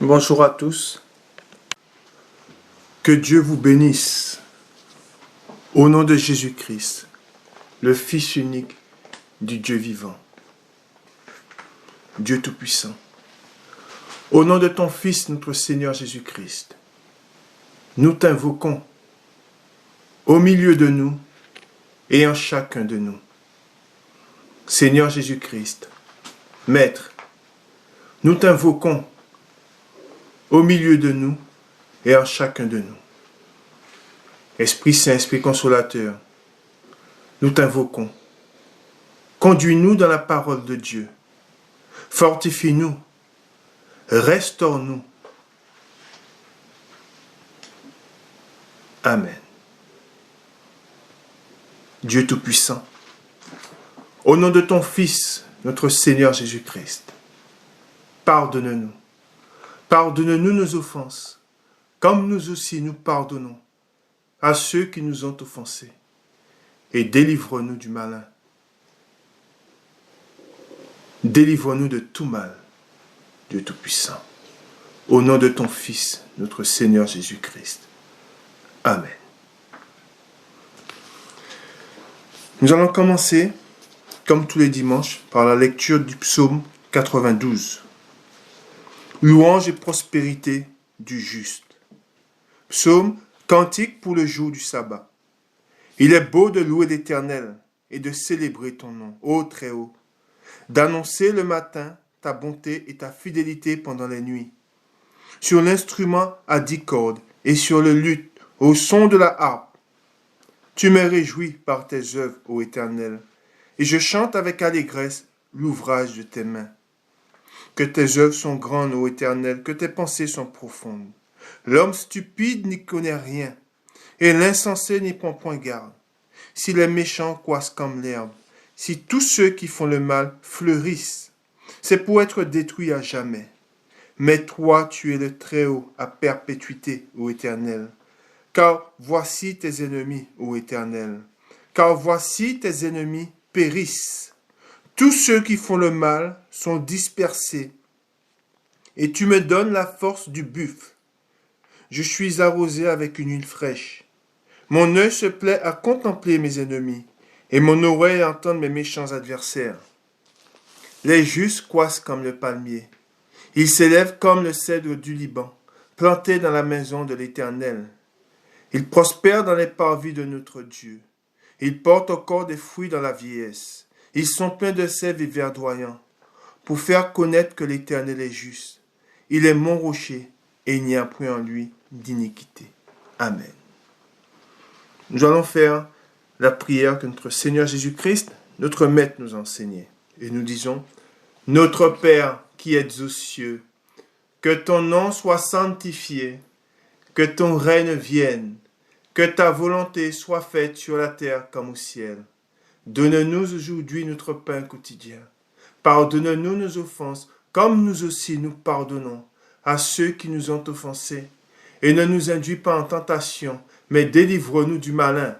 Bonjour à tous. Que Dieu vous bénisse. Au nom de Jésus-Christ, le Fils unique du Dieu vivant. Dieu Tout-Puissant. Au nom de ton Fils, notre Seigneur Jésus-Christ, nous t'invoquons au milieu de nous et en chacun de nous. Seigneur Jésus-Christ, Maître, nous t'invoquons au milieu de nous et en chacun de nous. Esprit Saint, Esprit Consolateur, nous t'invoquons. Conduis-nous dans la parole de Dieu. Fortifie-nous. Restaure-nous. Amen. Dieu Tout-Puissant, au nom de ton Fils, notre Seigneur Jésus-Christ, pardonne-nous. Pardonne-nous nos offenses, comme nous aussi nous pardonnons à ceux qui nous ont offensés, et délivre-nous du malin. Délivre-nous de tout mal, Dieu Tout-Puissant, au nom de ton Fils, notre Seigneur Jésus-Christ. Amen. Nous allons commencer, comme tous les dimanches, par la lecture du psaume 92. Louange et prospérité du juste. Psaume, cantique pour le jour du sabbat. Il est beau de louer l'Éternel et de célébrer ton nom, ô Très-Haut, d'annoncer le matin ta bonté et ta fidélité pendant les nuits. Sur l'instrument à 10 cordes et sur le luth, au son de la harpe. Tu me réjouis par tes œuvres, ô Éternel, et je chante avec allégresse l'ouvrage de tes mains. Que tes œuvres sont grandes, ô Éternel, que tes pensées sont profondes. L'homme stupide n'y connaît rien, et l'insensé n'y prend point garde. Si les méchants croissent comme l'herbe, si tous ceux qui font le mal fleurissent, c'est pour être détruits à jamais. Mais toi, tu es le Très-Haut à perpétuité, ô Éternel. Car voici tes ennemis, ô Éternel. Car voici tes ennemis périssent. Tous ceux qui font le mal sont dispersés. Et tu me donnes la force du buffle. Je suis arrosé avec une huile fraîche. Mon œil se plaît à contempler mes ennemis, et mon oreille à entendre mes méchants adversaires. Les justes croissent comme le palmier. Ils s'élèvent comme le cèdre du Liban, plantés dans la maison de l'Éternel. Ils prospèrent dans les parvis de notre Dieu. Ils portent encore des fruits dans la vieillesse. Ils sont pleins de sève et verdoyants, pour faire connaître que l'Éternel est juste. Il est mon rocher, et il n'y a point en lui d'iniquité. Amen. Nous allons faire la prière que notre Seigneur Jésus-Christ, notre Maître, nous a enseignée. Et nous disons, Notre Père qui êtes aux cieux, que ton nom soit sanctifié, que ton règne vienne, que ta volonté soit faite sur la terre comme au ciel. Donne-nous aujourd'hui notre pain quotidien. Pardonne-nous nos offenses, comme nous aussi nous pardonnons à ceux qui nous ont offensés. Et ne nous induis pas en tentation, mais délivre-nous du malin.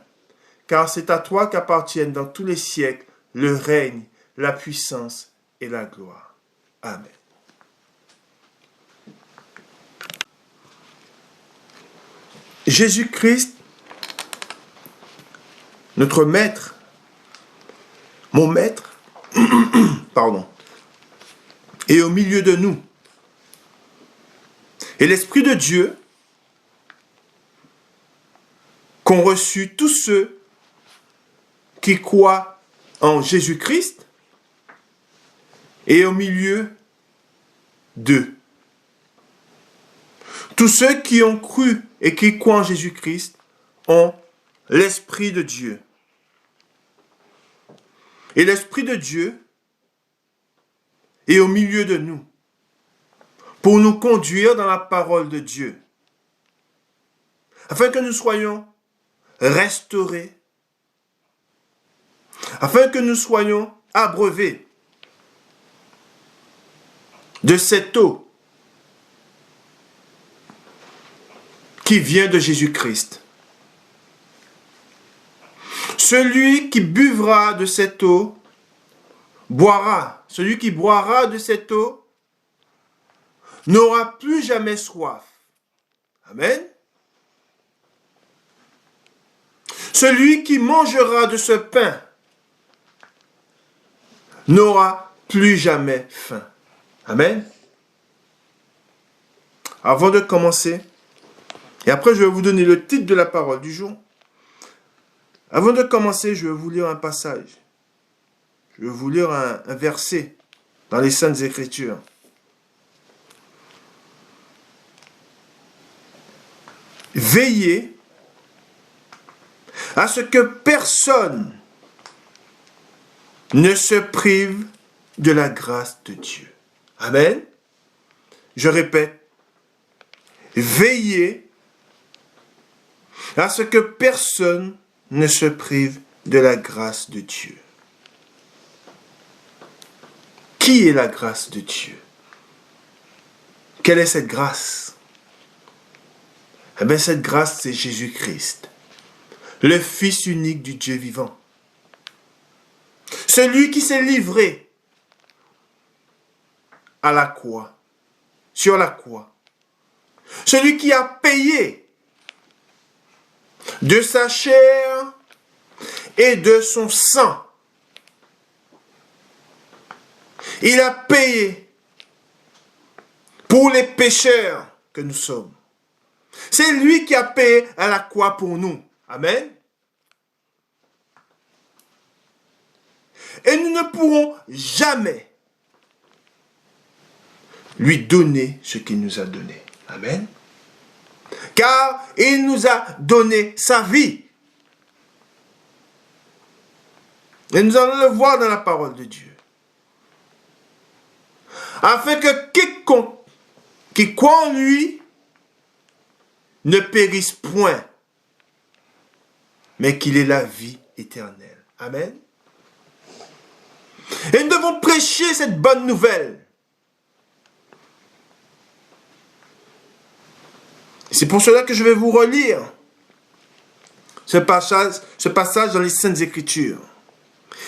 Car c'est à toi qu'appartiennent dans tous les siècles le règne, la puissance et la gloire. Amen. Jésus-Christ, notre Maître, mon Maître, est au milieu de nous. Et l'Esprit de Dieu, qu'ont reçu tous ceux qui croient en Jésus-Christ, est au milieu d'eux. Tous ceux qui ont cru et qui croient en Jésus-Christ ont l'Esprit de Dieu. Et l'Esprit de Dieu est au milieu de nous pour nous conduire dans la parole de Dieu, afin que nous soyons restaurés, afin que nous soyons abreuvés de cette eau qui vient de Jésus-Christ. Celui qui buvra de cette eau boira. Celui qui boira de cette eau n'aura plus jamais soif. Amen. Celui qui mangera de ce pain n'aura plus jamais faim. Amen. Avant de commencer, et après je vais vous donner le titre de la parole du jour. Avant de commencer, je vais vous lire un passage. Je vais vous lire un verset dans les Saintes Écritures. Veillez à ce que personne ne se prive de la grâce de Dieu. Amen. Je répète. Veillez à ce que personne ne se prive de la grâce de Dieu. Qui est la grâce de Dieu? Quelle est cette grâce? Eh bien, cette grâce, c'est Jésus-Christ, le Fils unique du Dieu vivant. Celui qui s'est livré à la croix, sur la croix. Celui qui a payé de sa chair et de son sang. Il a payé pour les pécheurs que nous sommes. C'est lui qui a payé à la croix pour nous. Amen. Et nous ne pourrons jamais lui donner ce qu'il nous a donné. Amen. Car il nous a donné sa vie. Et nous allons le voir dans la parole de Dieu. Afin que quiconque qui croit en lui ne périsse point, mais qu'il ait la vie éternelle. Amen. Et nous devons prêcher cette bonne nouvelle. C'est pour cela que je vais vous relire ce passage dans les Saintes Écritures.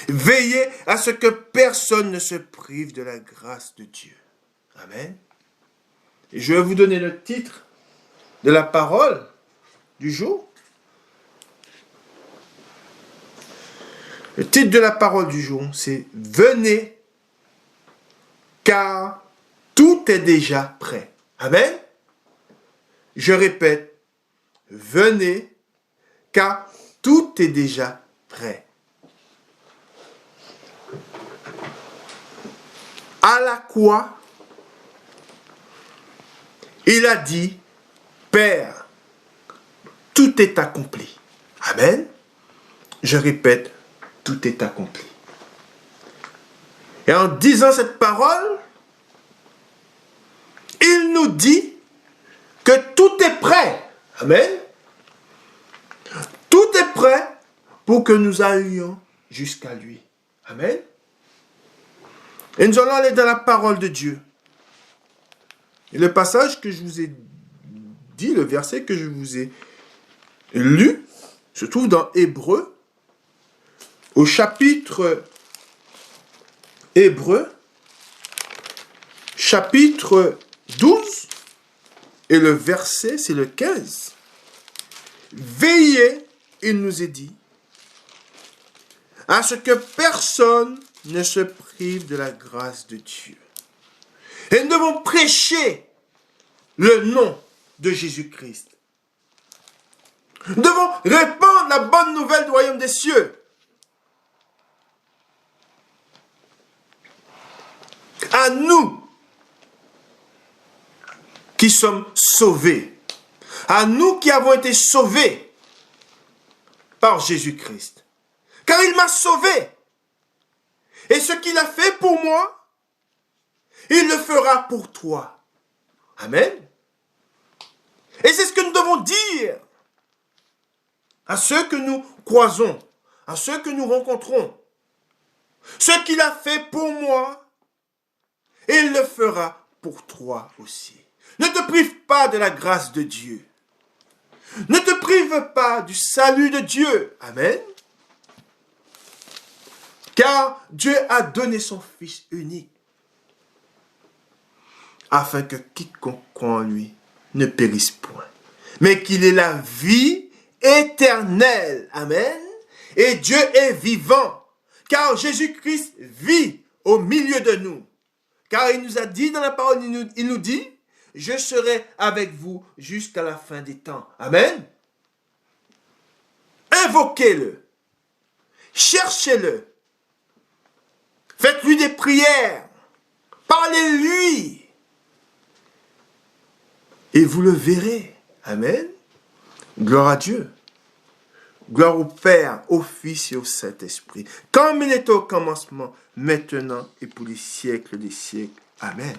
Veillez à ce que personne ne se prive de la grâce de Dieu. Amen. Et je vais vous donner le titre de la parole du jour. Le titre de la parole du jour, c'est « Venez, car tout est déjà prêt. » Amen. Je répète, venez, car tout est déjà prêt. À la croix, il a dit, Père, tout est accompli. Amen. Je répète, tout est accompli. Et en disant cette parole, il nous dit que tout est prêt. Amen. Tout est prêt pour que nous allions jusqu'à lui. Amen. Et nous allons aller dans la parole de Dieu. Et le passage que je vous ai dit, le verset que je vous ai lu, se trouve dans Hébreux, au chapitre Hébreux, chapitre 12, et le verset, c'est le 15. Veillez, il nous est dit, à ce que personne ne se prive de la grâce de Dieu. Et nous devons prêcher le nom de Jésus-Christ. Nous devons répandre la bonne nouvelle du royaume des cieux. À nous qui sommes sauvés, à nous qui avons été sauvés par Jésus-Christ. Car il m'a sauvé. Et ce qu'il a fait pour moi, il le fera pour toi. Amen. Et c'est ce que nous devons dire à ceux que nous croisons, à ceux que nous rencontrons. Ce qu'il a fait pour moi, il le fera pour toi aussi. Ne te prive pas de la grâce de Dieu. Ne te prive pas du salut de Dieu. Amen. Car Dieu a donné son Fils unique. afin que quiconque croit en lui ne périsse point, mais qu'il ait la vie éternelle. Amen. Et Dieu est vivant, car Jésus-Christ vit au milieu de nous. Car il nous a dit dans la parole, il nous dit, je serai avec vous jusqu'à la fin des temps. Amen. Invoquez-le. Cherchez-le. Faites-lui des prières. Parlez-lui. Et vous le verrez. Amen. Gloire à Dieu. Gloire au Père, au Fils et au Saint-Esprit. Comme il était au commencement, maintenant et pour les siècles des siècles. Amen.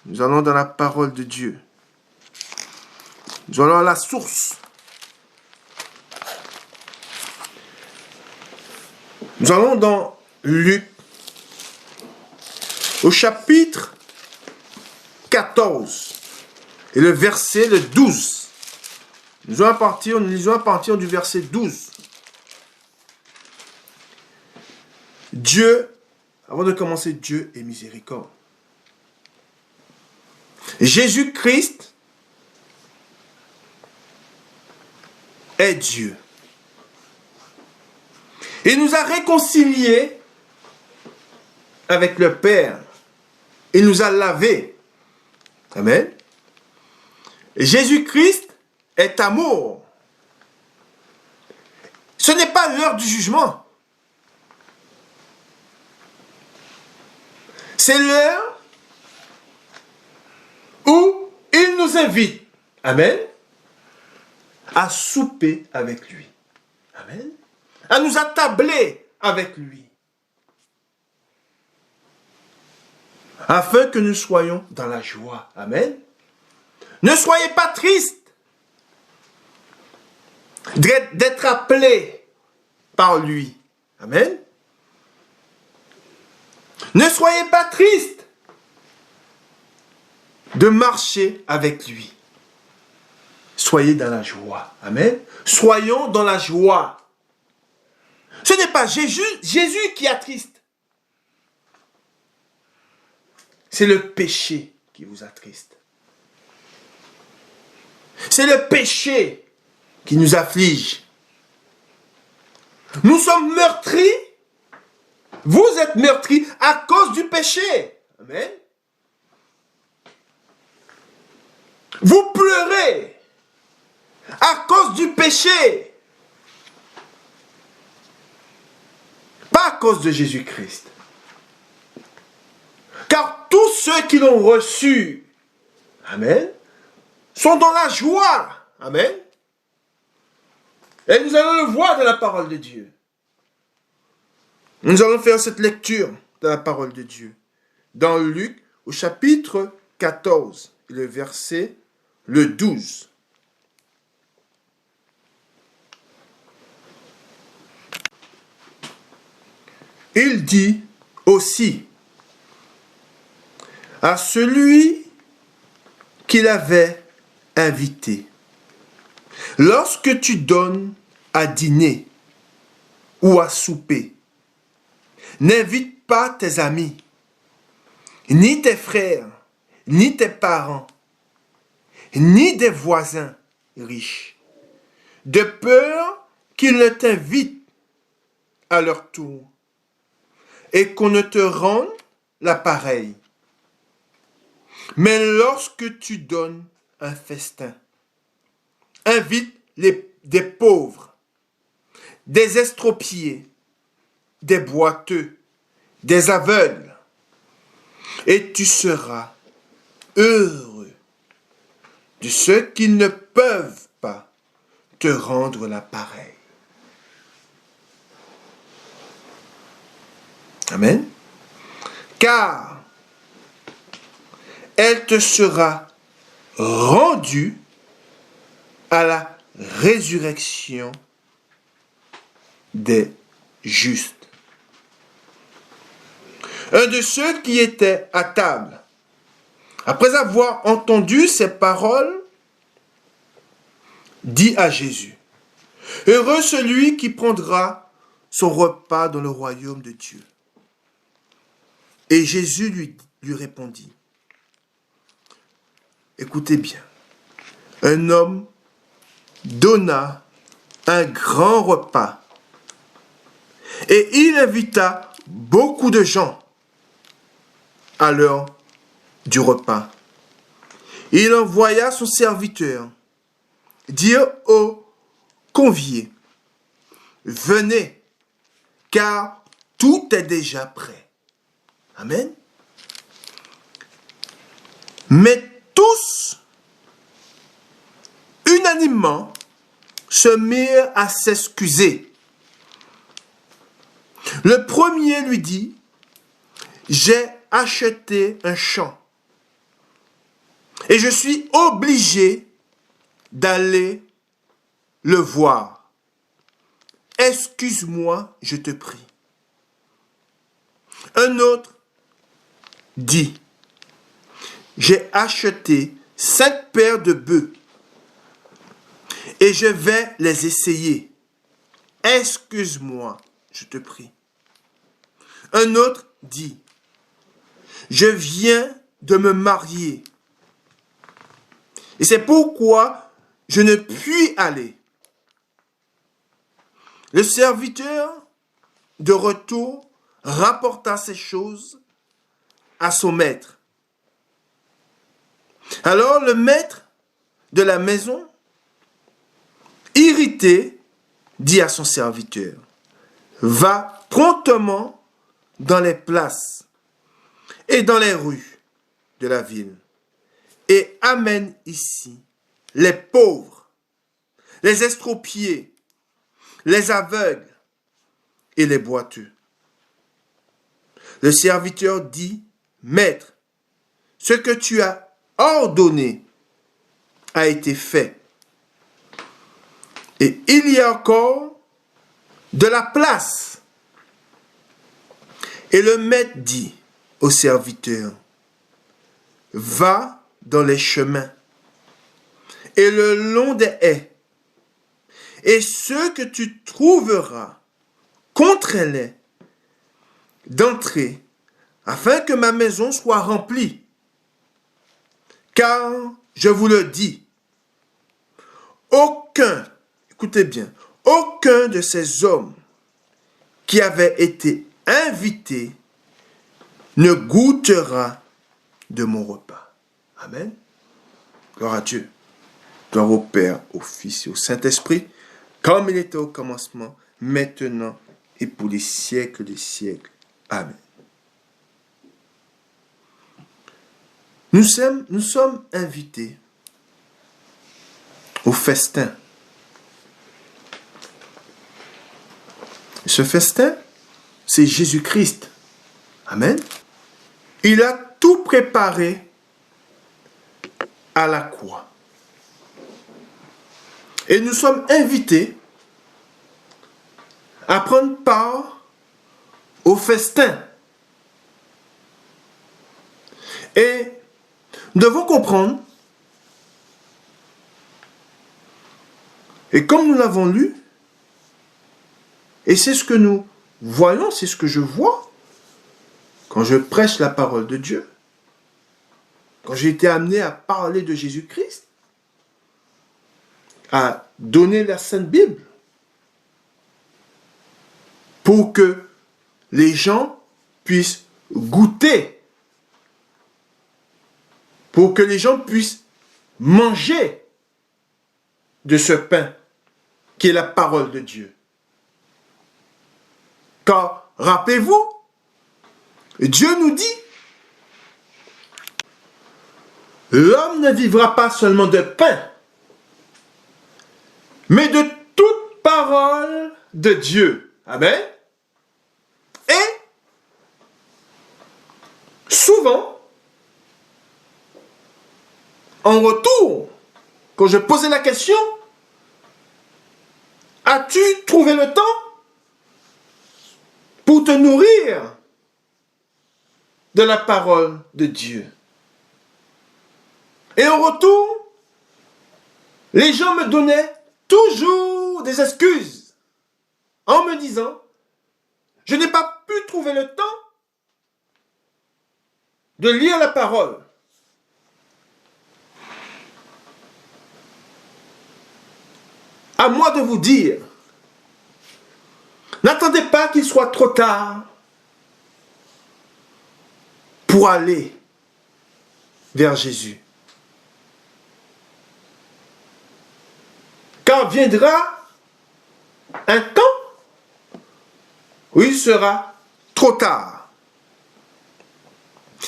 Nous allons dans la parole de Dieu. Nous allons à la source. Nous allons dans Luc, au chapitre 14, et le verset 12. Nous lisons à partir du verset 12. Dieu, avant de commencer, Dieu est miséricorde. Jésus-Christ est Dieu. Il nous a réconciliés avec le Père. Il nous a lavés. Amen. Jésus-Christ est amour. Ce n'est pas l'heure du jugement. C'est l'heure où il nous invite, amen, à souper avec lui. Amen. À nous attabler avec lui. Afin que nous soyons dans la joie. Amen. Ne soyez pas tristes d'être appelés par lui. Amen. Ne soyez pas tristes de marcher avec lui. Soyez dans la joie. Amen. Soyons dans la joie. Ce n'est pas Jésus qui attriste. C'est le péché qui vous attriste. C'est le péché qui nous afflige. Nous sommes meurtris. Vous êtes meurtris à cause du péché. Amen. Vous pleurez à cause du péché. Pas à cause de Jésus-Christ. Car tous ceux qui l'ont reçu, amen, sont dans la joie. Amen. Et nous allons le voir dans la parole de Dieu. Nous allons faire cette lecture de la parole de Dieu. Dans Luc, au chapitre 14, le verset 12. Il dit aussi à celui qu'il avait invité, lorsque tu donnes à dîner ou à souper, n'invite pas tes amis, ni tes frères, ni tes parents, ni des voisins riches, de peur qu'ils ne t'invitent à leur tour et qu'on ne te rende l'appareil. Mais lorsque tu donnes un festin, invite des pauvres, des estropiés, des boiteux, des aveugles, et tu seras heureux de ceux qui ne peuvent pas te rendre l'appareil. Amen. Car elle te sera rendue à la résurrection des justes. Un de ceux qui étaient à table, après avoir entendu ces paroles, dit à Jésus, « Heureux celui qui prendra son repas dans le royaume de Dieu. » Et Jésus lui répondit, écoutez bien, un homme donna un grand repas et il invita beaucoup de gens à l'heure du repas. Il envoya son serviteur dire aux conviés, venez, car tout est déjà prêt. Amen. Mais tous, unanimement, se mirent à s'excuser. Le premier lui dit, j'ai acheté un champ et je suis obligé d'aller le voir. Excuse-moi, je te prie. Un autre dit, j'ai acheté 5 paires de bœufs et je vais les essayer. Excuse-moi, je te prie. Un autre dit, je viens de me marier et c'est pourquoi je ne puis aller. Le serviteur de retour rapporta ces choses à son maître. Alors le maître de la maison, irrité, dit à son serviteur, va promptement dans les places et dans les rues de la ville et amène ici les pauvres, les estropiés, les aveugles et les boiteux. Le serviteur dit, Maître, ce que tu as ordonné a été fait. Et il y a encore de la place. Et le maître dit au serviteur, va dans les chemins et le long des haies, et ceux que tu trouveras, contrains-les d'entrer, afin que ma maison soit remplie. Car, je vous le dis, écoutez bien, aucun de ces hommes qui avaient été invités ne goûtera de mon repas. Amen. Gloire à Dieu. Gloire au Père, au Fils et au Saint-Esprit, comme il était au commencement, maintenant et pour les siècles des siècles. Amen. Nous sommes invités au festin. Ce festin, c'est Jésus-Christ. Amen. Il a tout préparé à la croix. Et nous sommes invités à prendre part au festin. Et nous devons comprendre, et comme nous l'avons lu, et c'est ce que nous voyons, c'est ce que je vois, quand je prêche la parole de Dieu, quand j'ai été amené à parler de Jésus-Christ, à donner la Sainte Bible, pour que les gens puissent goûter, pour que les gens puissent manger de ce pain qui est la parole de Dieu. Car, rappelez-vous, Dieu nous dit, l'homme ne vivra pas seulement de pain, mais de toute parole de Dieu. Amen. Et, souvent, en retour, quand je posais la question, as-tu trouvé le temps pour te nourrir de la parole de Dieu? Et en retour, les gens me donnaient toujours des excuses en me disant, je n'ai pas pu trouver le temps de lire la parole. à moi de vous dire, n'attendez pas qu'il soit trop tard pour aller vers Jésus. Car viendra un temps où il sera trop tard.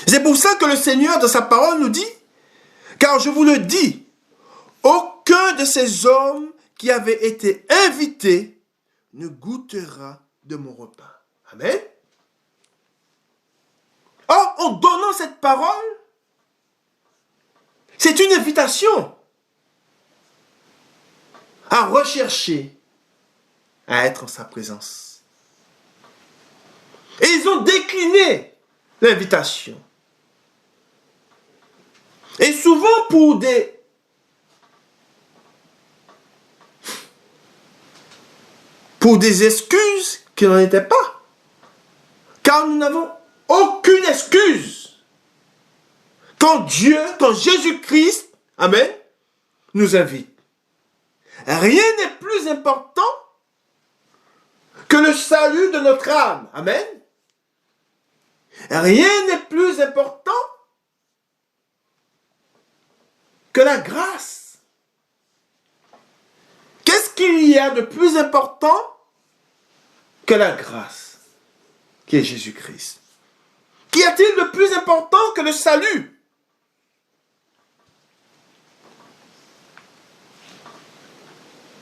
C'est pour ça que le Seigneur, dans sa parole, nous dit, car je vous le dis, aucun de ces hommes qui avaient été invités ne goûtera de mon repas. Amen. Or, en donnant cette parole, c'est une invitation à rechercher à être en sa présence. Et ils ont décliné l'invitation. Et souvent pour des excuses qui n'en étaient pas. Car nous n'avons aucune excuse. Quand Jésus-Christ, amen, nous invite. Rien n'est plus important que le salut de notre âme. Amen. Rien n'est plus important que la grâce. Qu'est-ce qu'il y a de plus important que la grâce, qui est Jésus-Christ? Qu'y a-t-il de plus important que le salut?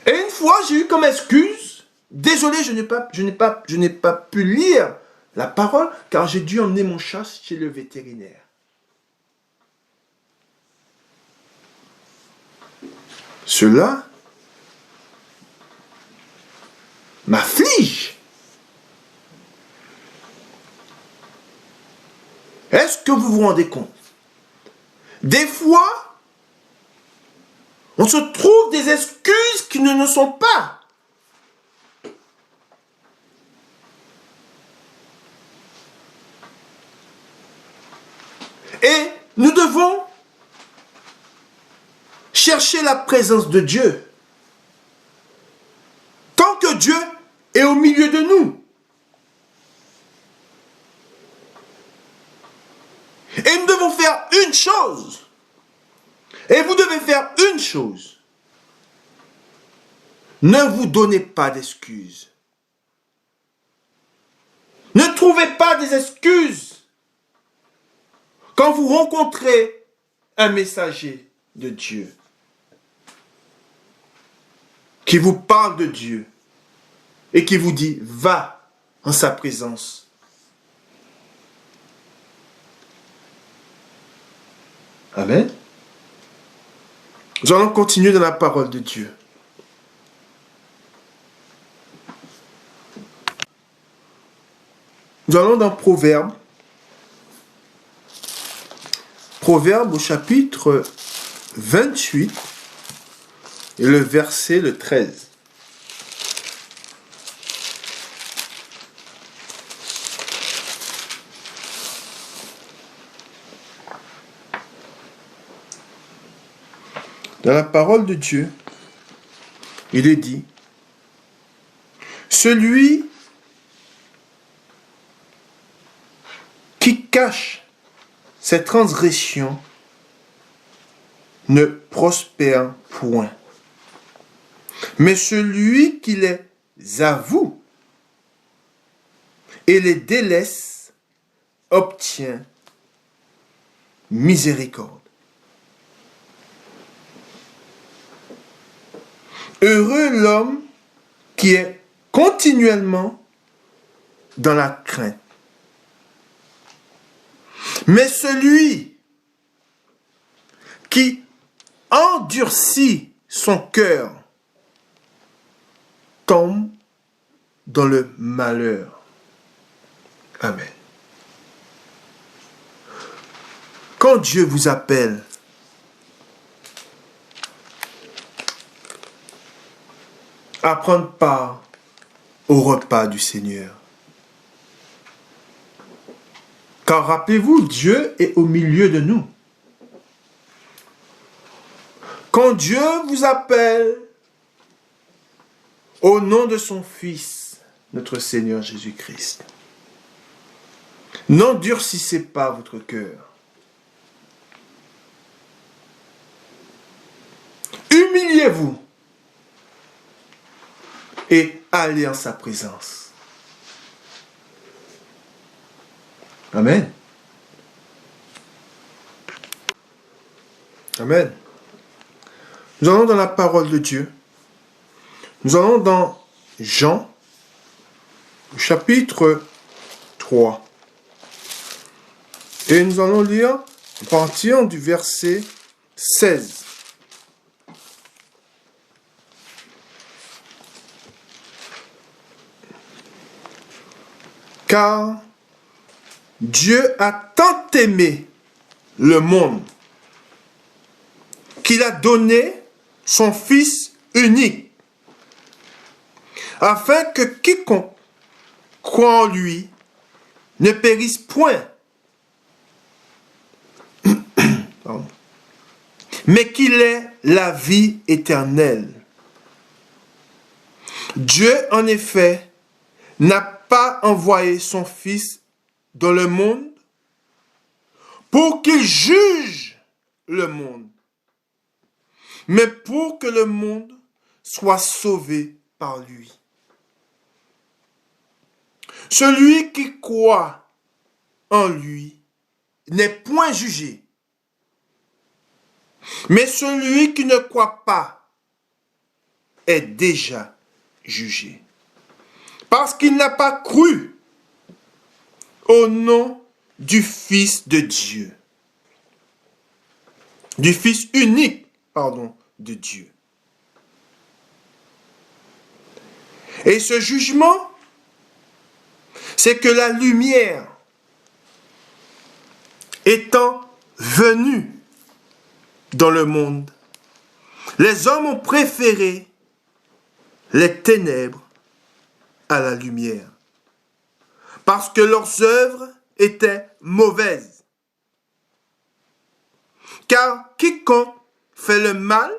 Et une fois, j'ai eu comme excuse, désolé, je n'ai pas pu lire la parole, car j'ai dû emmener mon chat chez le vétérinaire. Cela m'afflige. Est-ce que vous vous rendez compte? Des fois, on se trouve des excuses qui ne sont pas. Et nous devons chercher la présence de Dieu. Tant que Dieu est au milieu de nous. Et nous devons faire une chose. Et vous devez faire une chose. Ne vous donnez pas d'excuses. Ne trouvez pas des excuses quand vous rencontrez un messager de Dieu qui vous parle de Dieu et qui vous dit, va en sa présence. Amen. Nous allons continuer dans la parole de Dieu. Nous allons dans Proverbes. Proverbes au chapitre 28 et le verset 13. Dans la parole de Dieu, il est dit, celui qui cache ses transgressions ne prospère point. Mais celui qui les avoue et les délaisse obtient miséricorde. Heureux l'homme qui est continuellement dans la crainte. Mais celui qui endurcit son cœur tombe dans le malheur. Amen. Quand Dieu vous appelle à prendre part au repas du Seigneur, car rappelez-vous, Dieu est au milieu de nous. Quand Dieu vous appelle au nom de son Fils, notre Seigneur Jésus-Christ. N'endurcissez pas votre cœur. Humiliez-vous et allez en sa présence. Amen. Amen. Nous allons dans la parole de Dieu. Nous allons dans Jean, chapitre 3. Et nous allons lire à partir du verset 16. Car Dieu a tant aimé le monde qu'il a donné son Fils unique, afin que quiconque croit en lui ne périsse point, mais qu'il ait la vie éternelle. Dieu, en effet, n'a pas envoyé son Fils dans le monde pour qu'il juge le monde, mais pour que le monde soit sauvé par lui. Celui qui croit en lui n'est point jugé, mais celui qui ne croit pas est déjà jugé, parce qu'il n'a pas cru au nom du Fils de Dieu, du Fils unique, de Dieu. Et ce jugement, c'est que la lumière étant venue dans le monde, les hommes ont préféré les ténèbres à la lumière, parce que leurs œuvres étaient mauvaises. Car quiconque fait le mal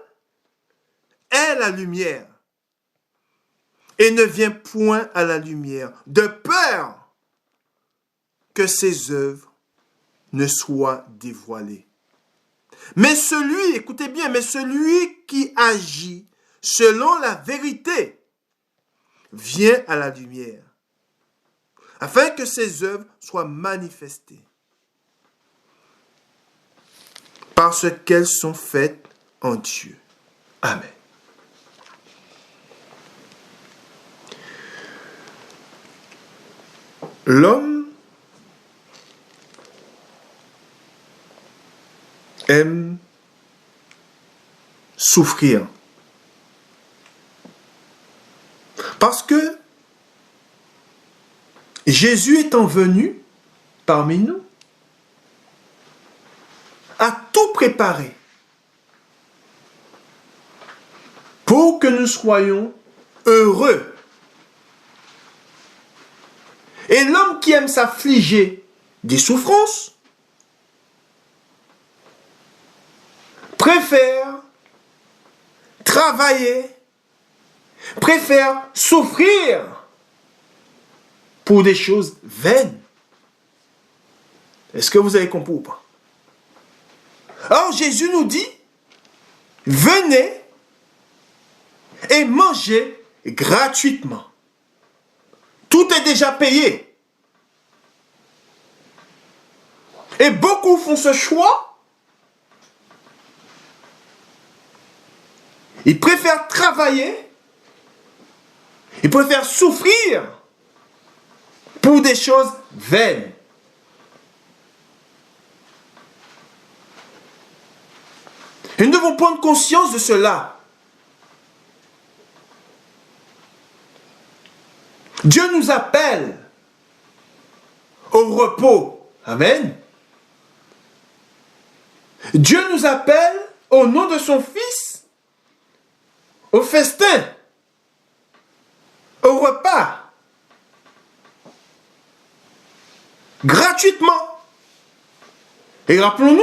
est la lumière et ne vient point à la lumière, de peur que ses œuvres ne soient dévoilées. Mais celui, écoutez bien, mais celui qui agit selon la vérité vient à la lumière, afin que ses œuvres soient manifestées, parce qu'elles sont faites en Dieu. Amen. L'homme aime souffrir. Parce que Jésus étant venu parmi nous, a tout préparé pour que nous soyons heureux. Et l'homme qui aime s'affliger des souffrances préfère travailler, préfère souffrir pour des choses vaines. Est-ce que vous avez compris ou pas? Alors Jésus nous dit, venez et mangez gratuitement. Tout est déjà payé. Et beaucoup font ce choix. Ils préfèrent travailler. Ils préfèrent souffrir pour des choses vaines. Et nous devons prendre conscience de cela. Dieu nous appelle au repos. Amen. Dieu nous appelle au nom de son Fils au festin, au repas, gratuitement. Et rappelons-nous,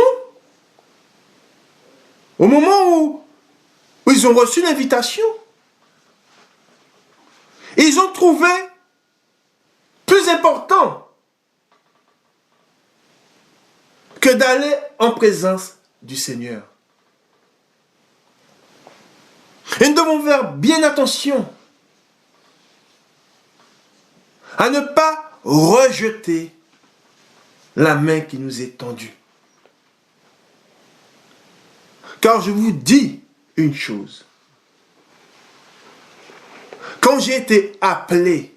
au moment où ils ont reçu l'invitation, Ils ont trouvé plus important que d'aller en présence du Seigneur. Et nous devons faire bien attention à ne pas rejeter la main qui nous est tendue. Car je vous dis une chose. Quand j'ai été appelé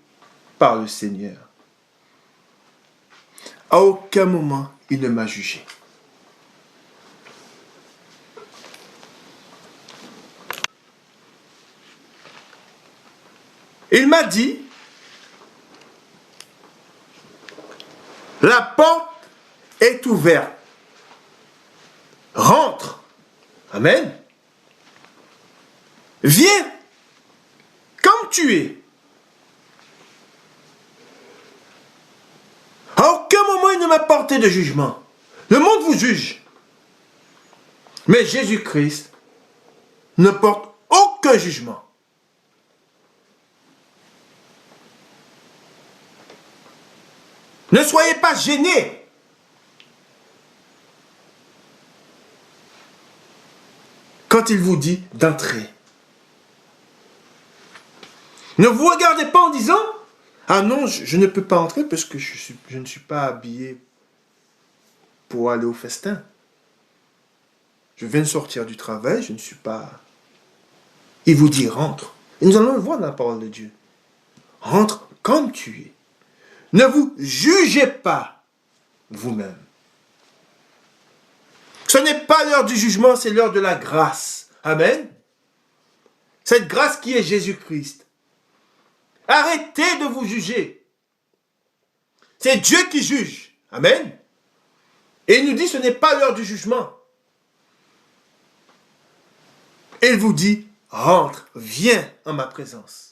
par le Seigneur, à aucun moment il ne m'a jugé. Il m'a dit, la porte est ouverte. Rentre. Amen. Viens comme tu es. À aucun moment il ne m'a porté de jugement. Le monde vous juge. Mais Jésus-Christ ne porte aucun jugement. Ne soyez pas gênés. Quand il vous dit d'entrer. Ne vous regardez pas en disant, ah non, je ne peux pas entrer parce que je ne suis pas habillé pour aller au festin. Je viens de sortir du travail, je ne suis pas... Il vous dit rentre. Et nous allons le voir dans la parole de Dieu. Rentre comme tu es. Ne vous jugez pas vous-même. Ce n'est pas l'heure du jugement, c'est l'heure de la grâce. Amen. Cette grâce qui est Jésus-Christ. Arrêtez de vous juger. C'est Dieu qui juge. Amen. Et il nous dit, ce n'est pas l'heure du jugement. Il vous dit, rentre, viens en ma présence.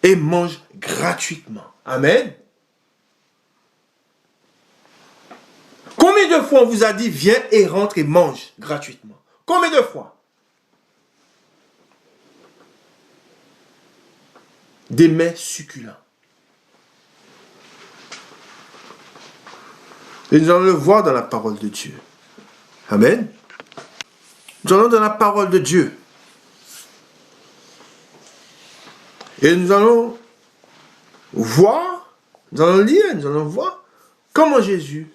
Et mange gratuitement. Amen. Combien de fois on vous a dit, viens et rentre et mange gratuitement? Combien de fois? Des mets succulents. Et nous allons le voir dans la parole de Dieu. Amen. Nous allons dans la parole de Dieu. Et nous allons voir, nous allons lire, nous allons voir comment Jésus,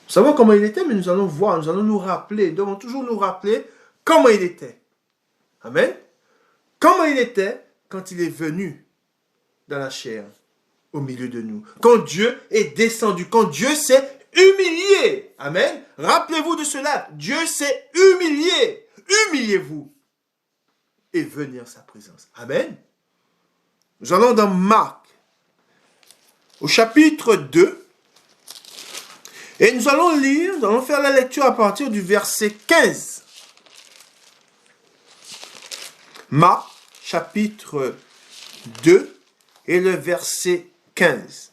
nous savons comment il était, mais nous allons voir, nous allons nous rappeler, nous devons toujours nous rappeler comment il était. Amen. Comment il était quand il est venu dans la chair, au milieu de nous. Quand Dieu est descendu, quand Dieu s'est humilié. Amen. Rappelez-vous de cela. Dieu s'est humilié. Humiliez-vous. Et venez en sa présence. Amen. Nous allons dans Marc, au chapitre 2. Et nous allons lire, nous allons faire la lecture à partir du verset 15. Marc, chapitre 2, et le verset 15.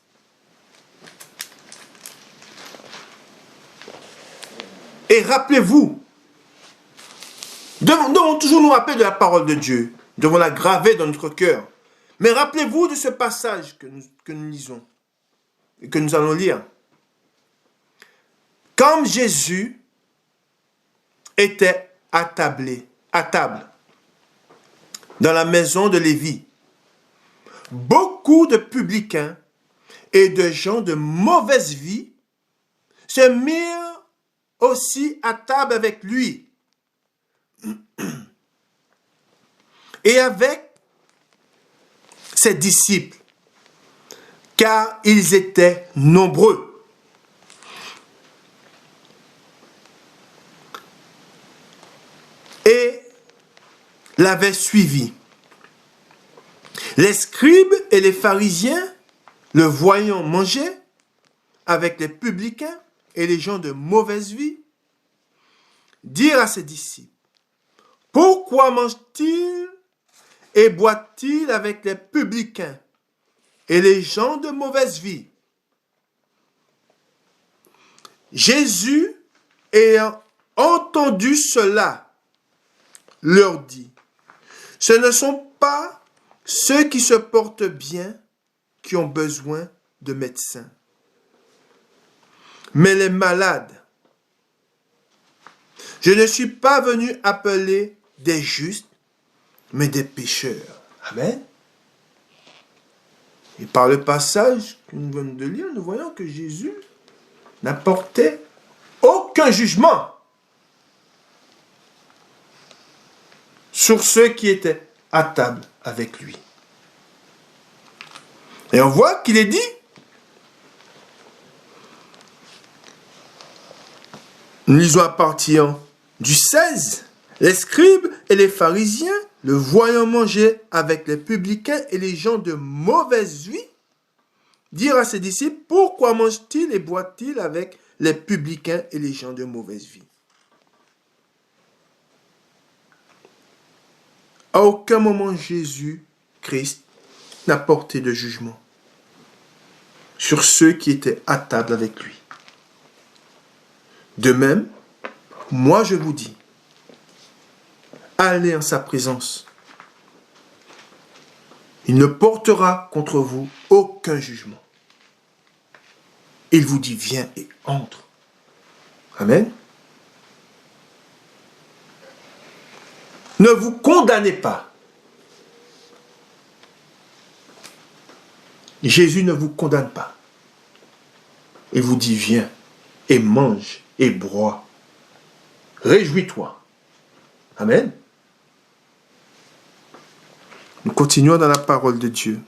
Et rappelez-vous, nous devons toujours nous rappeler de la parole de Dieu. Nous devons la graver dans notre cœur. Mais rappelez-vous de ce passage que nous lisons et que nous allons lire. Comme Jésus était à table dans la maison de Lévi, beaucoup de publicains et de gens de mauvaise vie se mirent aussi à table avec lui et avec ses disciples, car ils étaient nombreux. Et l'avaient suivi. Les scribes et les pharisiens, le voyant manger avec les publicains et les gens de mauvaise vie, dirent à ses disciples, pourquoi mange-t-il et boit-il avec les publicains et les gens de mauvaise vie? Jésus, ayant entendu cela, leur dit, Ce ne sont pas ceux qui se portent bien qui ont besoin de médecins, mais les malades. Je ne suis pas venu appeler des justes, mais des pécheurs. Amen. Et par le passage que nous venons de lire, nous voyons que Jésus n'apportait aucun jugement sur ceux qui étaient à table avec lui. Et on voit qu'il est dit, nous lisons à partir du 16, les scribes et les pharisiens, le voyant manger avec les publicains et les gens de mauvaise vie, dirent à ses disciples, pourquoi mange-t-il et boit-il avec les publicains et les gens de mauvaise vie? À aucun moment Jésus-Christ n'a porté de jugement sur ceux qui étaient à table avec lui. De même, moi je vous dis, allez en sa présence. Il ne portera contre vous aucun jugement. Il vous dit, viens et entre. Amen. Ne vous condamnez pas. Jésus ne vous condamne pas. Il vous dit, viens et mange et bois. Réjouis-toi. Amen. Nous continuons dans la parole de Dieu.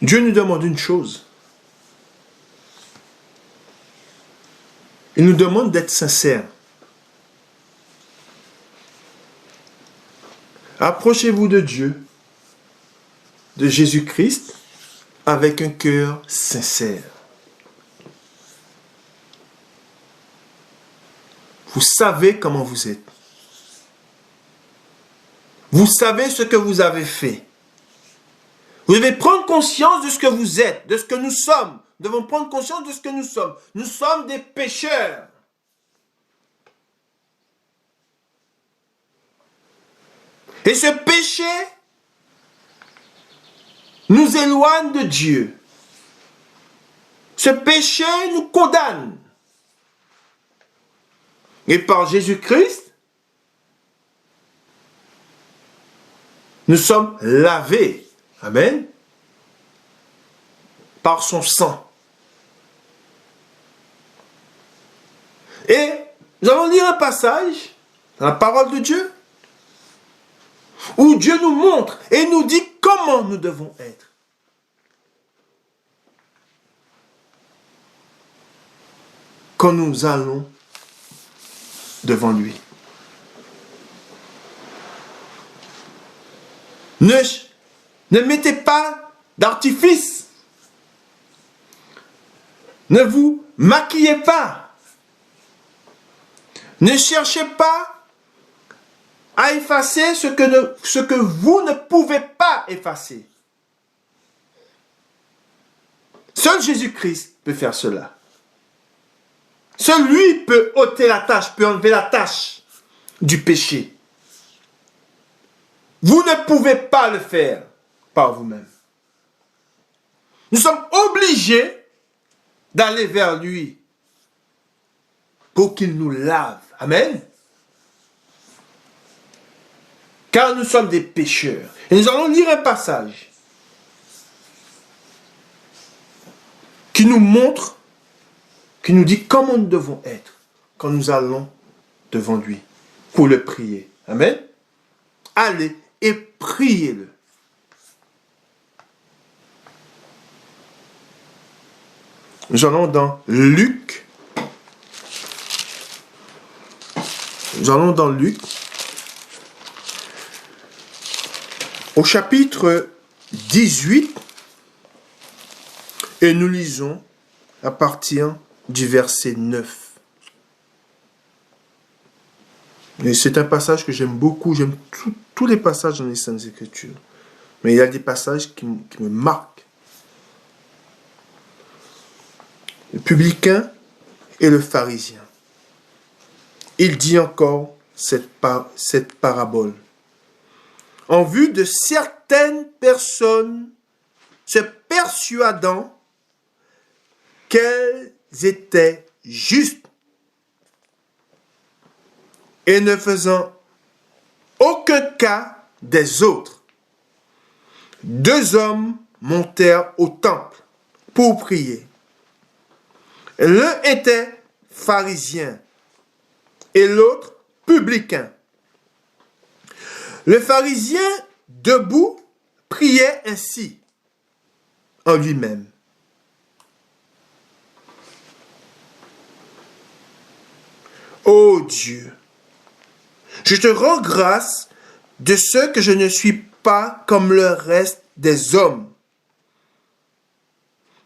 Dieu nous demande une chose. Il nous demande d'être sincères. Approchez-vous de Dieu, de Jésus-Christ, avec un cœur sincère. Vous savez comment vous êtes. Vous savez ce que vous avez fait. Vous devez prendre conscience de ce que vous êtes, de ce que nous sommes. Nous devons prendre conscience de ce que nous sommes. Nous sommes des pécheurs. Et ce péché nous éloigne de Dieu. Ce péché nous condamne. Et par Jésus-Christ, nous sommes lavés. Amen. Par son sang. Et nous allons lire un passage dans la parole de Dieu où Dieu nous montre et nous dit comment nous devons être. Quand nous allons devant lui. Ne mettez pas d'artifice. Ne vous maquillez pas. Ne cherchez pas à effacer ce que vous ne pouvez pas effacer. Seul Jésus-Christ peut faire cela. Seul lui peut ôter la tâche, peut enlever la tâche du péché. Vous ne pouvez pas le faire par vous-même. Nous sommes obligés d'aller vers lui pour qu'il nous lave. Amen. Car nous sommes des pécheurs. Et nous allons lire un passage qui nous montre, qui nous dit comment nous devons être quand nous allons devant lui pour le prier. Amen. Allez et priez-le. Nous allons dans Luc. Nous allons dans Luc. Au chapitre 18. Et nous lisons à partir du verset 9. Et c'est un passage que j'aime beaucoup. J'aime tous les passages dans les Saintes Écritures. Mais il y a des passages qui me marquent. Le publicain et le pharisien. Il dit encore cette parabole. En vue de certaines personnes se persuadant qu'elles étaient justes et ne faisant aucun cas des autres. 2 hommes montèrent au temple pour prier. L'un était pharisien et l'autre publicain. Le pharisien, debout, priait ainsi en lui-même. Ô Dieu, je te rends grâce de ce que je ne suis pas comme le reste des hommes,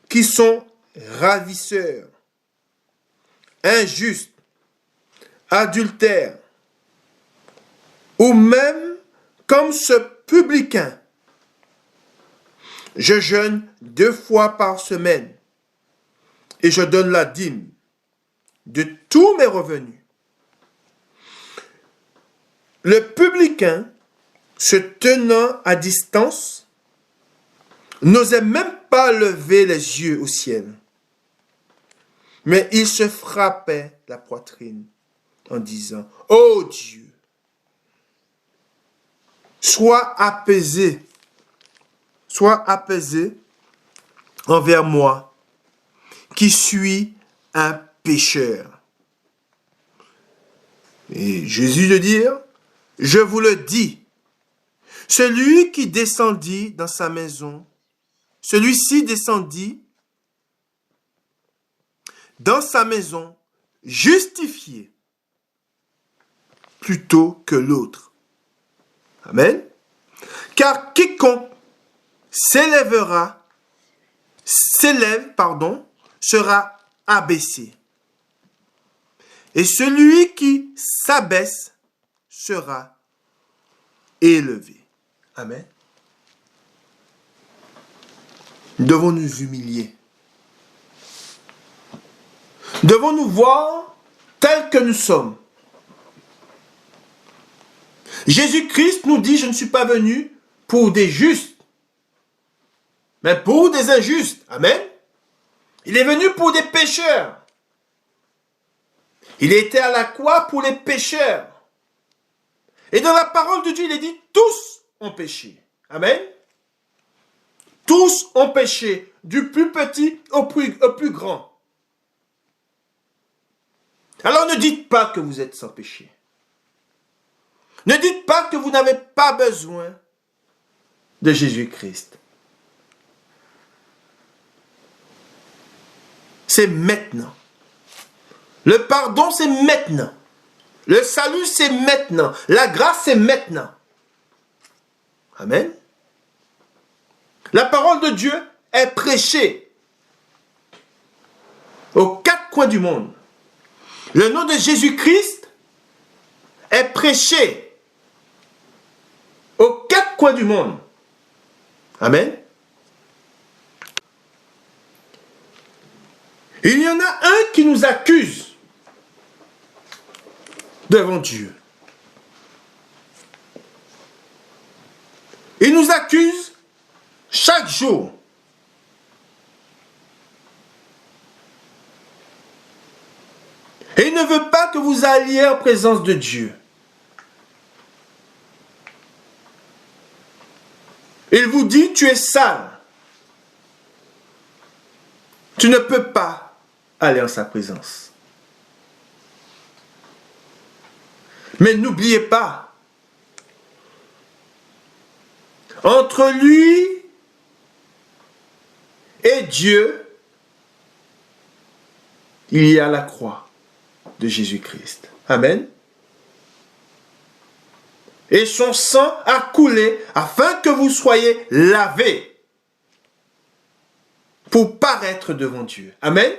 qui sont ravisseurs, injustes, adultères, ou même comme ce publicain. Je jeûne 2 fois par semaine et je donne la dîme de tous mes revenus. Le publicain, se tenant à distance, n'osait même pas lever les yeux au ciel. Mais il se frappait la poitrine en disant, « Ô Dieu, sois apaisé envers moi, qui suis un pécheur. » Et Jésus de dire, « Je vous le dis, celui qui descendit dans sa maison, celui-ci descendit dans sa maison justifié plutôt que l'autre. » Amen. Car quiconque s'élève, sera abaissé. Et celui qui s'abaisse sera élevé. Amen. Nous devons nous humilier. Nous devons nous voir tels que nous sommes. Jésus-Christ nous dit, je ne suis pas venu pour des justes, mais pour des injustes. Amen. Il est venu pour des pécheurs. Il était à la croix pour les pécheurs. Et dans la parole de Dieu, il est dit, tous ont péché. Amen. Tous ont péché, du plus petit au plus grand. Alors ne dites pas que vous êtes sans péché. Ne dites pas que vous n'avez pas besoin de Jésus-Christ. C'est maintenant. Le pardon, c'est maintenant. Le salut, c'est maintenant. La grâce, c'est maintenant. Amen. La parole de Dieu est prêchée aux 4 coins du monde. Le nom de Jésus-Christ est prêché aux 4 coins du monde. Amen. Il y en a un qui nous accuse devant Dieu. Il nous accuse chaque jour. Et il ne veut pas que vous alliez en présence de Dieu. Il vous dit, tu es sale. Tu ne peux pas aller en sa présence. Mais n'oubliez pas, entre lui et Dieu, il y a la croix de Jésus-Christ. Amen. Et son sang a coulé afin que vous soyez lavés pour paraître devant Dieu. Amen.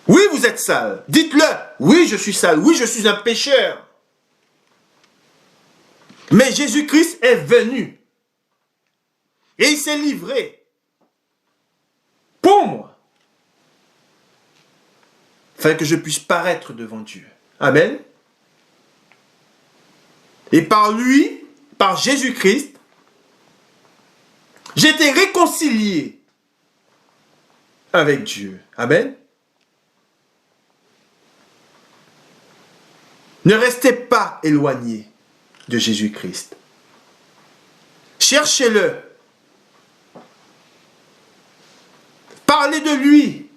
Oui, vous êtes sale. Dites-le. Oui, je suis sale. Oui, je suis un pécheur. Mais Jésus-Christ est venu. Et il s'est livré. pour moi, afin que je puisse paraître devant Dieu. Amen. Et par lui, par Jésus-Christ, j'ai été réconcilié avec Dieu. Amen. Ne restez pas éloignés de Jésus-Christ. Cherchez-le. Parlez de lui.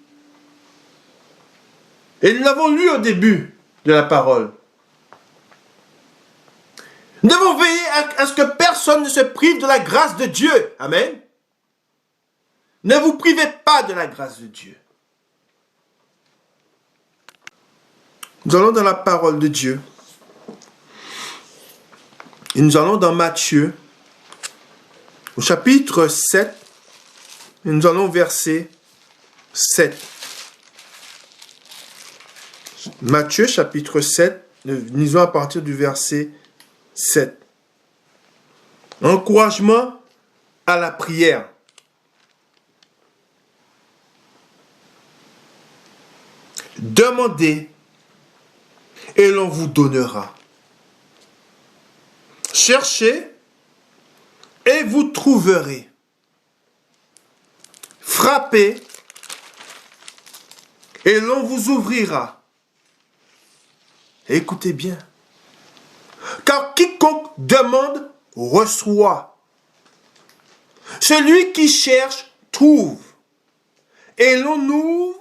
Et nous l'avons lu au début de la parole. Nous devons veiller à ce que personne ne se prive de la grâce de Dieu. Amen. Ne vous privez pas de la grâce de Dieu. Nous allons dans la parole de Dieu. Et nous allons dans Matthieu, au chapitre 7. Et nous allons au verset 7. Matthieu, chapitre 7. Nous lisons à partir du verset 7. Encouragement à la prière. Demandez et l'on vous donnera. Cherchez et vous trouverez. Frappez et l'on vous ouvrira. Écoutez bien. Car quiconque demande, reçoit. Celui qui cherche, trouve. Et l'on ouvre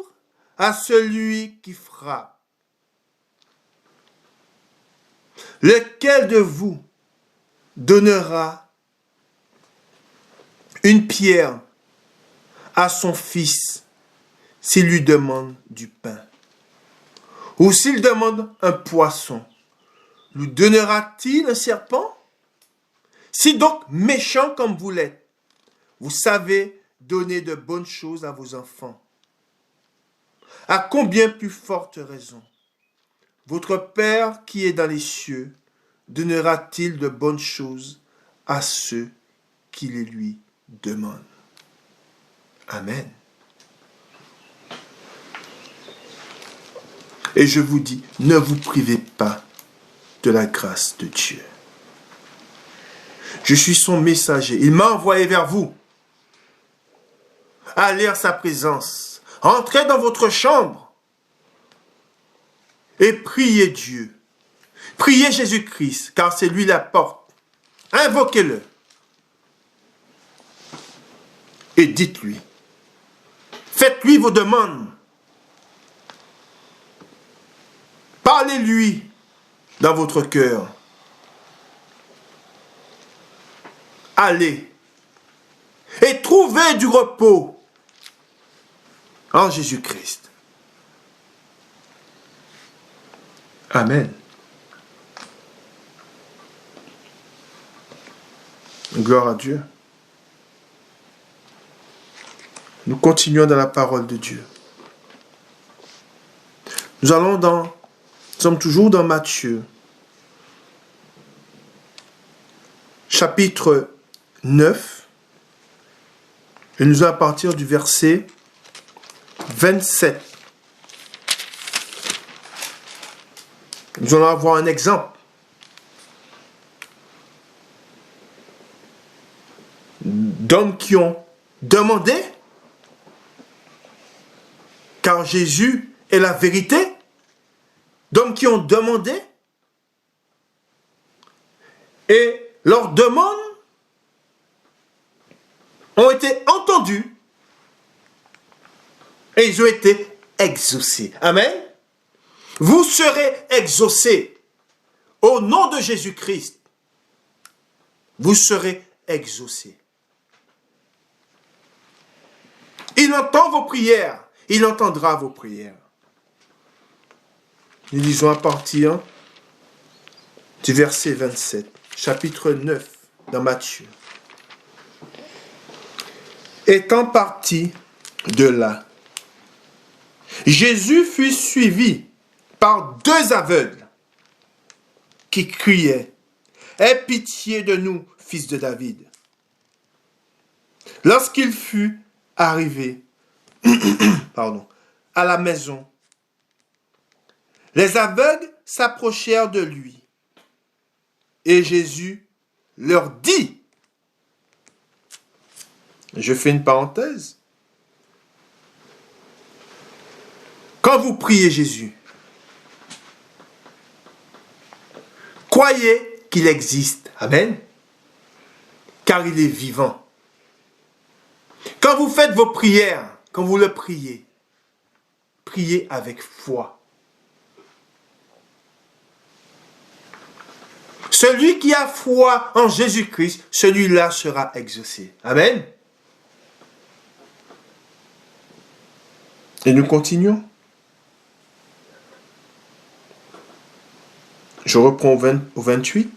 à celui qui frappe. Lequel de vous donnera une pierre à son fils s'il lui demande du pain? Ou s'il demande un poisson, lui donnera-t-il un serpent? Si donc méchant comme vous l'êtes, vous savez donner de bonnes choses à vos enfants, à combien plus forte raison votre Père qui est dans les cieux donnera-t-il de bonnes choses à ceux qui les lui demandent? Amen. Et je vous dis, ne vous privez pas de la grâce de Dieu. Je suis son messager. Il m'a envoyé vers vous. Allez à sa présence. Entrez dans votre chambre. Et priez Dieu. Priez Jésus-Christ, car c'est lui la porte. Invoquez-le. Et dites-lui. Faites-lui vos demandes. Parlez-lui dans votre cœur. Allez et trouvez du repos en Jésus-Christ. Amen. Gloire à Dieu. Nous continuons dans la parole de Dieu. Nous sommes toujours dans Matthieu, chapitre 9, et nous allons à partir du verset 27. Nous allons avoir un exemple d'hommes qui ont demandé, car Jésus est la vérité, d'hommes qui ont demandé, et leurs demandes ont été entendues, et ils ont été exaucés. Amen. Vous serez exaucés au nom de Jésus-Christ. Vous serez exaucés. Il entend vos prières. Il entendra vos prières. Nous lisons à partir du verset 27, chapitre 9 dans Matthieu. Étant parti de là, Jésus fut suivi par deux aveugles qui criaient « Aie pitié de nous, fils de David !» Lorsqu'il fut arrivé, pardon, à la maison. Les aveugles s'approchèrent de lui. Et Jésus leur dit, je fais une parenthèse, quand vous priez Jésus, croyez qu'il existe. Amen. Car il est vivant. Quand vous faites vos prières, quand vous le priez, priez avec foi. Celui qui a foi en Jésus-Christ, celui-là sera exaucé. Amen. Et nous continuons. Je reprends au 28.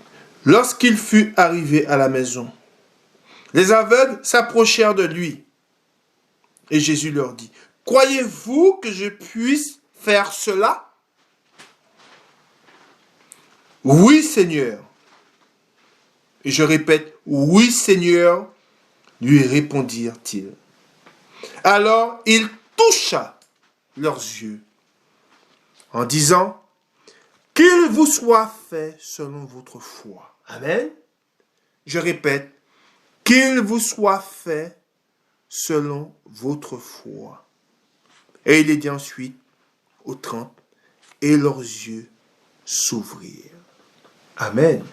Lorsqu'il fut arrivé à la maison, les aveugles s'approchèrent de lui. Et Jésus leur dit, croyez-vous que je puisse faire cela? Oui, Seigneur. Et je répète, oui, Seigneur, lui répondirent-ils. Alors il toucha leurs yeux en disant, qu'il vous soit fait selon votre foi. Amen. Je répète, qu'il vous soit fait selon votre foi. Et il est dit ensuite, au 30, et leurs yeux s'ouvrirent. Amen.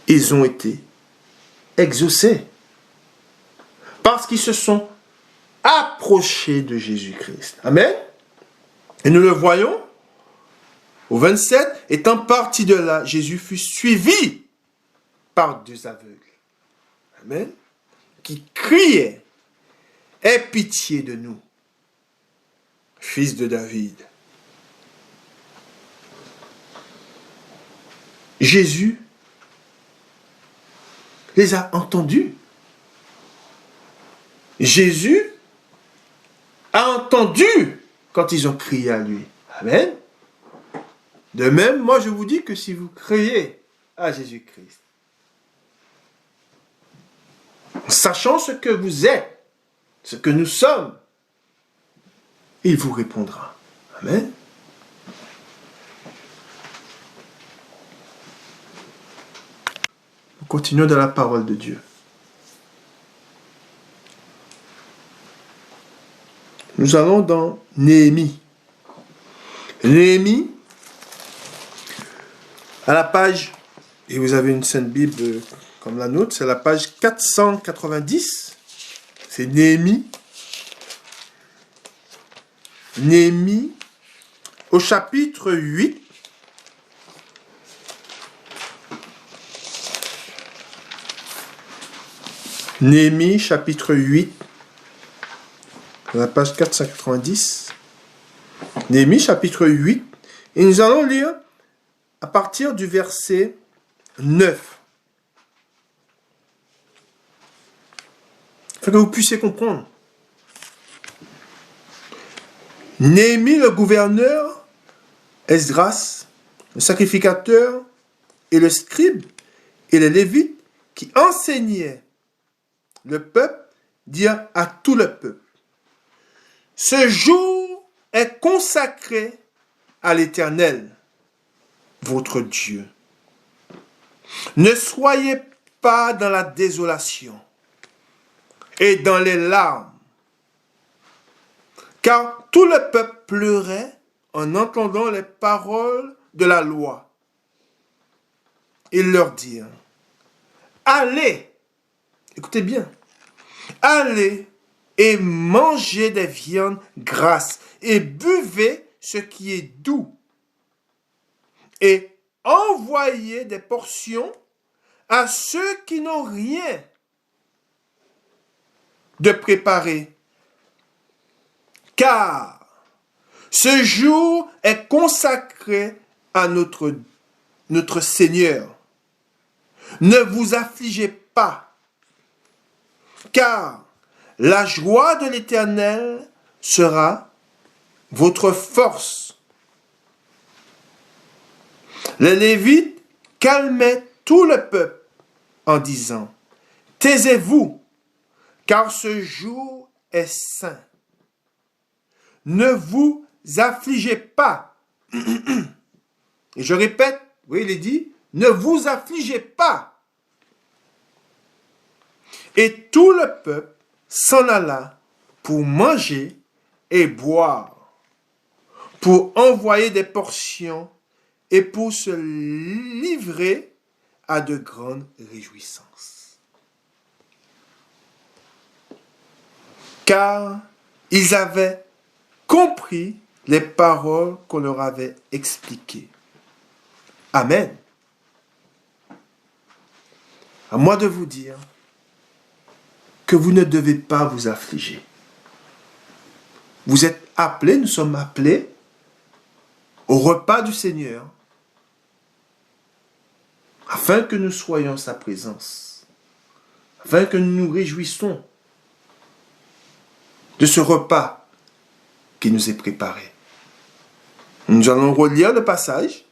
Ils ont été exaucés parce qu'ils se sont approchés de Jésus-Christ. Amen. Et nous le voyons au 27, étant parti de là, Jésus fut suivi par 2 aveugles. Amen. Qui criaient, aie pitié de nous, fils de David. Jésus les a entendus. Jésus a entendu quand ils ont crié à lui. Amen. De même, moi je vous dis que si vous criez à Jésus-Christ, en sachant ce que vous êtes, ce que nous sommes, il vous répondra. Amen. Nous continuons dans la parole de Dieu. Nous allons dans Néhémie. Néhémie, à la page, et vous avez une Sainte Bible comme la nôtre, c'est la page 490. C'est Néhémie. Néhémie, au chapitre 8. Néhémie, chapitre 8, à la page 490. Néhémie, chapitre 8. Et nous allons lire à partir du verset 9. Afin que vous puissiez comprendre. Néhémie, le gouverneur, Esdras, le sacrificateur, et le scribe, et les lévites, qui enseignaient le peuple, dirent à tout le peuple, ce jour est consacré à l'Éternel, votre Dieu. Ne soyez pas dans la désolation et dans les larmes, car tout le peuple pleurait en entendant les paroles de la loi. Ils leur dirent, allez, écoutez bien, allez et mangez des viandes grasses et buvez ce qui est doux et envoyez des portions à ceux qui n'ont rien de préparé. Car ce jour est consacré à notre Seigneur. Ne vous affligez pas, car la joie de l'Éternel sera votre force. Les Lévites calmaient tout le peuple en disant, taisez-vous, car ce jour est saint. Ne vous affligez pas. Et je répète, oui, il est dit, ne vous affligez pas. Et tout le peuple s'en alla pour manger et boire, pour envoyer des portions et pour se livrer à de grandes réjouissances. Car ils avaient compris les paroles qu'on leur avait expliquées. Amen. À moi de vous dire que vous ne devez pas vous affliger. Vous êtes appelés, nous sommes appelés au repas du Seigneur, afin que nous soyons sa présence, afin que nous nous réjouissons de ce repas qui nous est préparé. Nous allons relire le passage.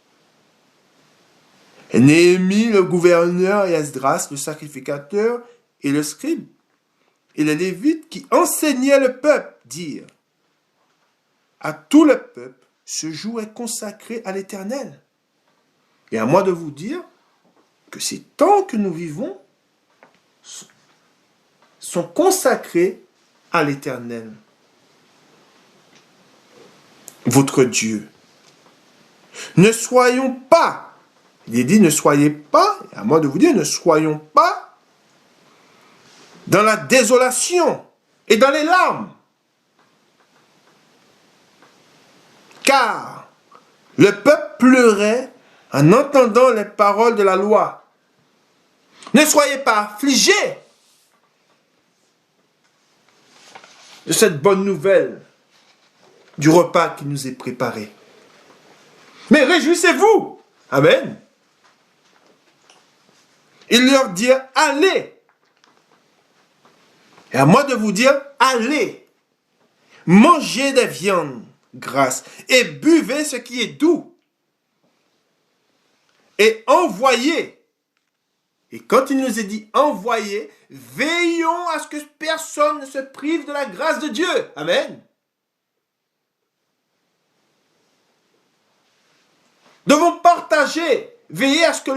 Néhémie, le gouverneur, et Esdras, le sacrificateur, et le scribe, et les Lévites qui enseignaient le peuple, dirent à tout le peuple, ce jour est consacré à l'Éternel. Et à moi de vous dire que ces temps que nous vivons sont consacrés à l'Éternel, votre Dieu. Ne soyons pas, il est dit, ne soyez pas, à moi de vous dire, ne soyons pas dans la désolation et dans les larmes. Car le peuple pleurait en entendant les paroles de la loi. Ne soyez pas affligés de cette bonne nouvelle du repas qui nous est préparé. Mais réjouissez-vous. Amen. Il leur dit, allez. Et à moi de vous dire, allez. Mangez des viandes grasses et buvez ce qui est doux. Et envoyez. Et quand il nous est dit envoyez, veillons à ce que personne ne se prive de la grâce de Dieu. Amen. Devons partager, veiller à ce que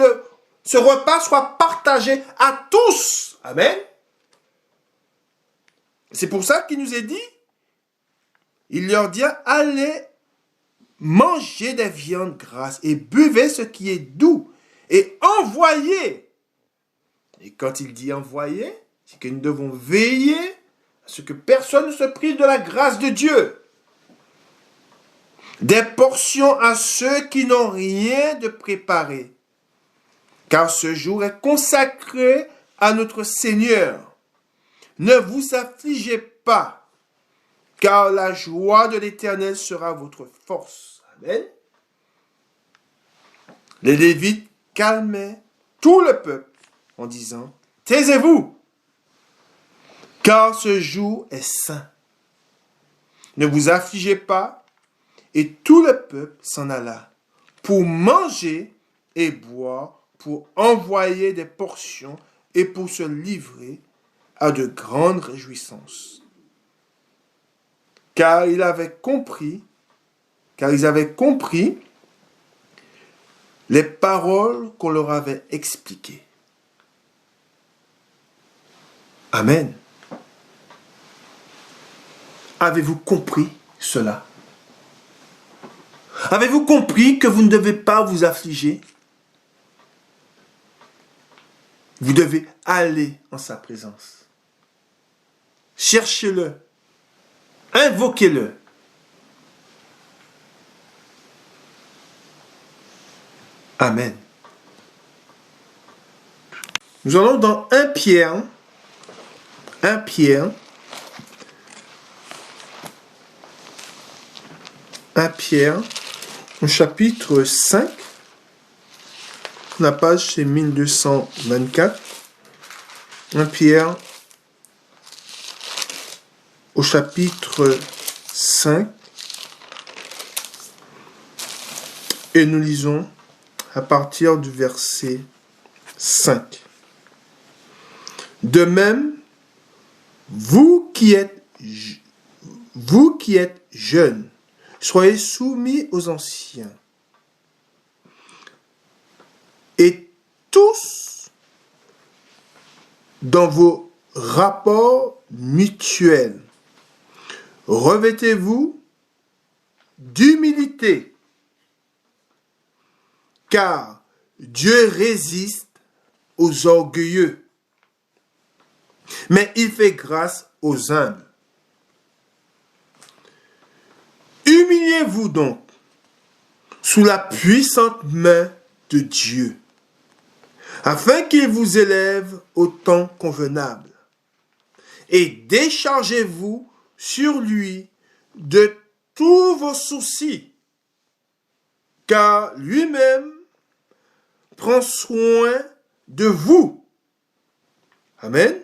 ce repas soit partagé à tous. Amen. C'est pour ça qu'il nous est dit, il leur dit, allez manger des viandes grasses et buvez ce qui est doux et envoyez. Et quand il dit envoyer, c'est que nous devons veiller à ce que personne ne se prive de la grâce de Dieu. Des portions à ceux qui n'ont rien de préparé, car ce jour est consacré à notre Seigneur. Ne vous affligez pas, car la joie de l'Éternel sera votre force. Amen. Les Lévites calmaient tout le peuple en disant, taisez-vous, car ce jour est saint. Ne vous affligez pas. Et tout le peuple s'en alla pour manger et boire, pour envoyer des portions et pour se livrer à de grandes réjouissances. Car ils avaient compris les paroles qu'on leur avait expliquées. Amen. Avez-vous compris cela? Avez-vous compris que vous ne devez pas vous affliger? Vous devez aller en sa présence. Cherchez-le. Invoquez-le. Amen. Nous allons dans 1 Pierre. 1 Pierre. 1 Pierre. Au chapitre 5, la page c'est 1224, 1 Pierre, au chapitre 5, et nous lisons à partir du verset 5. De même, Vous qui êtes jeunes, soyez soumis aux anciens. Et tous, dans vos rapports mutuels, revêtez-vous d'humilité, car Dieu résiste aux orgueilleux, mais il fait grâce aux humbles. Humiliez-vous donc sous la puissante main de Dieu, afin qu'il vous élève au temps convenable, et déchargez-vous sur lui de tous vos soucis, car lui-même prend soin de vous. Amen.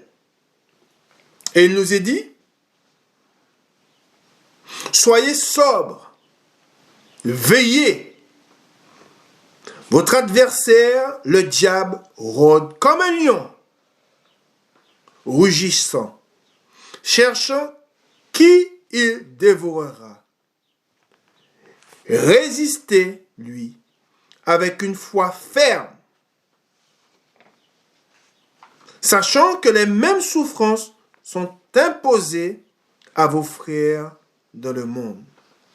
Et il nous est dit, soyez sobres, veillez. Votre adversaire, le diable, rôde comme un lion, rugissant, cherchant qui il dévorera. Résistez-lui avec une foi ferme, sachant que les mêmes souffrances sont imposées à vos frères dans le monde.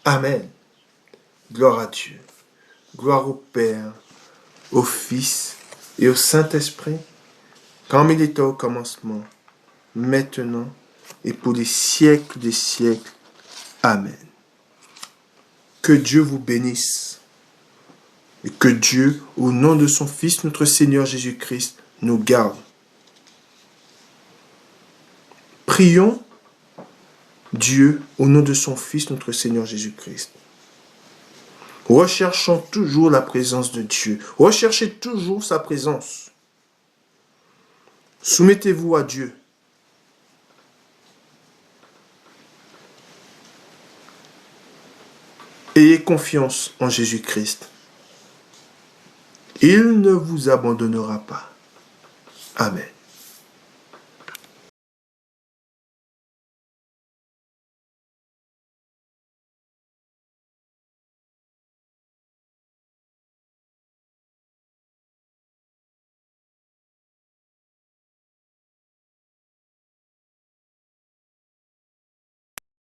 Amen. Gloire à Dieu. Gloire au Père, au Fils et au Saint-Esprit, comme il était au commencement, maintenant et pour les siècles des siècles. Amen. Que Dieu vous bénisse et que Dieu, au nom de son Fils, notre Seigneur Jésus-Christ, nous garde. Prions Dieu au nom de son Fils, notre Seigneur Jésus-Christ. Recherchons toujours la présence de Dieu. Recherchez toujours sa présence. Soumettez-vous à Dieu. Ayez confiance en Jésus-Christ. Il ne vous abandonnera pas. Amen.